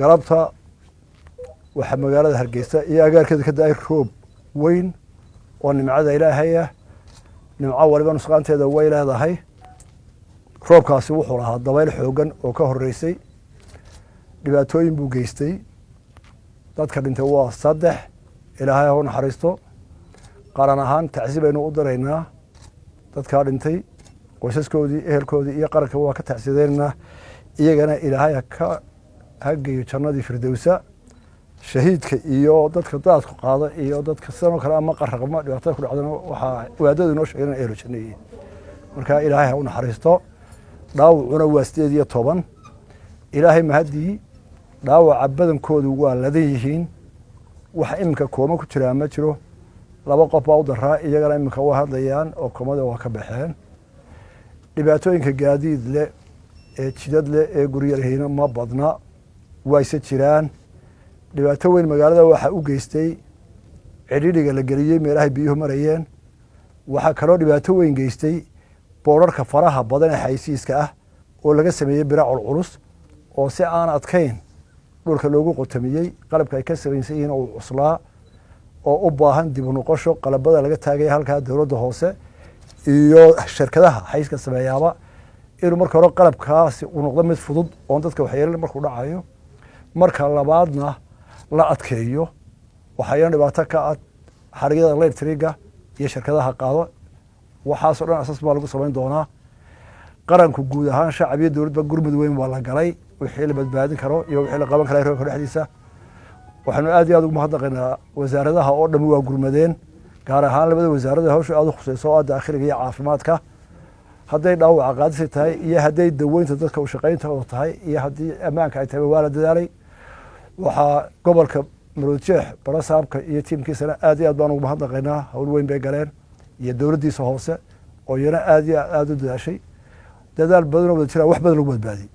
galabta waxa magaalada Hargeysa iyo agaarkeeda ka daay roob weyn oo nimcada Ilaahay ah nimco waliba nusqaanteeda way leedahay roobkaasi wuxuu lahaa dabayl xoogan oo ka horeysay dhibaatooyin buu geystay dadka dhintay waa 3 Ilaahay ha u naxariisto qaran ahaan tacsiib aynu u daraynaa dadka dhintay qoysaskoodii ehelkoodii iyo qaranka waa ka tacsiideynaa iyagana Ilaahay ka hageeyo jannadii firdawsa shahiidka iyo dadka daadku qaada iyo dadka sidoo kale ama qaraqma dhibaatada ku dhacdana waxa waadadu inoo sheegeen eelo jannadii marka Ilaahay ha u naxariisto dhaawacuna waa 18 Ilaahay mahadii dhaawaca badankoodu waa ladan yihiin waxa imka kooma ku jira ma jiro laba qof baa u daraa iyagana imka waa hadlayaan oo koomada waa ka baxeen dhibaatooyinka gaadiid leh ee jidad leh ee guriyarheena ma badna wayse jiraan dhibaato weyn magaalada waxa u geystay cidhiidhiga la geliyay meelaha biyuhu marayeen waxa kale oo dhibaato weyn geystay boorarka faraha badan ee xaysiiska ah oo laga sameeyay biraacul culus oo si aan adkayn dhulka loogu qotamiyay qalabka ay ka sameeyeen in uu cuslaa oo u baahan dib u noqosho qalabada laga taagay halka dawladda hoose iyo shirkadaha xayska sameeyaba inuu marka hore qalabkaasi uu noqdo mid fudud oo dadka waxyeelada markuu dhacayo marka labaadna la adkeeyo waxayna dhibaato ka ah xariiqada electriga iyo shirkadaha qaado waxaas oo dhan asaas baa lagu sameyn doonaa qaranku guud ahaan shacabiyada dawladda gurmud weyn waa la galay wixii la badbaadin karo iyo wixii la qaban karo reerka dhexdiisa waxaanu aad iyo aad ugu mahadnaqaynaa wasaaradaha oo dhan waa gurmadeen gaar ahaan labada wasaarada hawsha aad u khusayso oo dakhliga iyo caafimaadka hadday dhaawac qaadisi tahay iyo hadday daweynta dadka u shaqeyntooda tahay iyo haddii ammaanka ay tahay waa la dadaalay waxa gobolka Maroodijeex barasaabka iyo tiimkiisana aad iyo aad baan ugu mahadnaqaynaa hawl weyn bay galeen iyo dawladdiisa hoose oo iyana aad iyo aad u dadaashay dadaal badan oo jira wax badan lagu badbaadiyay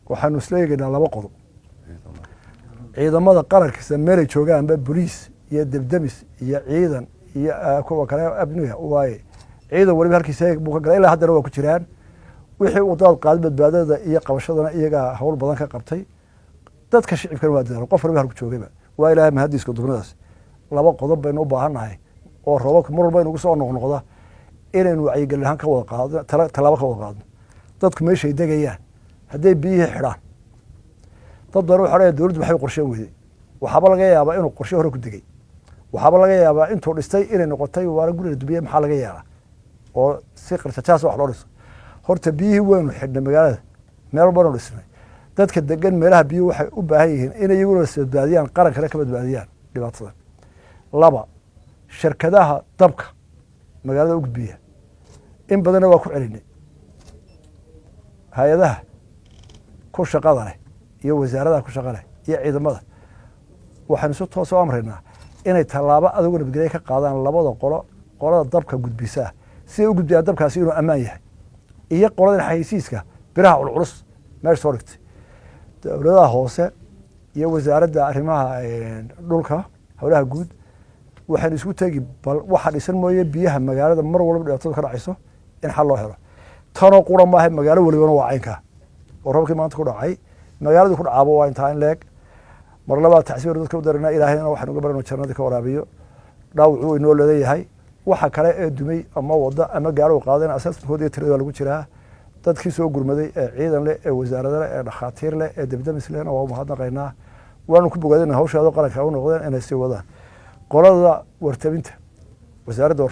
waxaanu isleeyaynaa laba qodob ciidamada qaranka sameeyay joogaanba police iyo debdemis iyo ciidan iyo kuwa kale abniga waaye ciidan waliba halkiisa buu ka galay ilaa haddana waa ku jiraan wixii uu dad qaad badbaadada iyo qabashadana iyaga hawl badan ka qabtay dadka shicibkana waa dadaal qof waliba halku joogayba waa Ilaahay mahadiiska dugmadaas laba qodob baynu u baahanahay oo roobka mar walba inuu soo noqnoqda inaynu wacyigelin ahaan ka wada qaadno talaabo ka wada qaadno dadku meeshay degayaan hadday biyaha xidhaan dad badan waxa ay dawladdu waxay qorsheen weyday waxaba laga yaabaa inuu qorshe hore ku degay waxaba laga yaabaa intuu dhistay inay noqotay waara guriga dubiye maxaa laga yaabaa oo si qarsajaas wax loo dhiso horta biyihii weynu xidhnay magaalada meel walba oo dhisnay dadka degan meelaha biyo waxay u baahan yihiin inay iyaguna badbaadiyaan qaran kale ka badbaadiyaan dhibaatada laba shirkadaha dabka magaalada u gudbiya in badan waa ku celinay hay'adaha ku shaqada leh iyo wasaaradaha ku shaqada leh iyo ciidamada waxaan soo toos amreynaa inay talaabo adag nabadgelyo ka qaadaan labada qolada dabka gudbisa si uu gudbiyaa dabkaasi inuu ammaan yahay iyo qolada xaysiiska biraha culus meesha soo dhigtay dawladda hoose iyo wasaaradda arrimaha dhulka hawlaha guud waxaan isku tagi bal waxa dhisan mooyee biyaha magaalada mar walba dhibaato ka dhacayso in xal loo helo tano qura ma ahay magaalo waliba waa caynka oo roobkii maanta ku dhacay magaaladu ku dhacaabo waa inta in leeg mar labaad tacsiir dadka u daranaa Ilaahayna waxaan uga baranaa jannada ka waraabiyo dhaawacu inoo leeyahay waxa kale ee dumay ama wada ama gaaro qaadana asaaskooda tirada lagu jiraa dadkii soo gurmaday ee ciidan leh ee wasaaradda leh ee dhakhaatiir leh ee debdemis leh oo mahadnaqaynaa waanu ku bogaadinaa hawshaada qaranka u noqdeen inay sii wadaan qolada wartabinta wasaaradda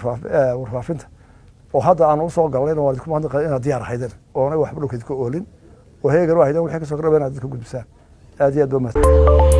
warfaafinta oo hadda aan u soo galnay oo ku mahadnaqay inaad diyaar ahaydeen oo waxba dhulkeed ka oolin oo heegan waahaydan wixii ka soo qarabeen aad ka gudbisaan aad iyo aad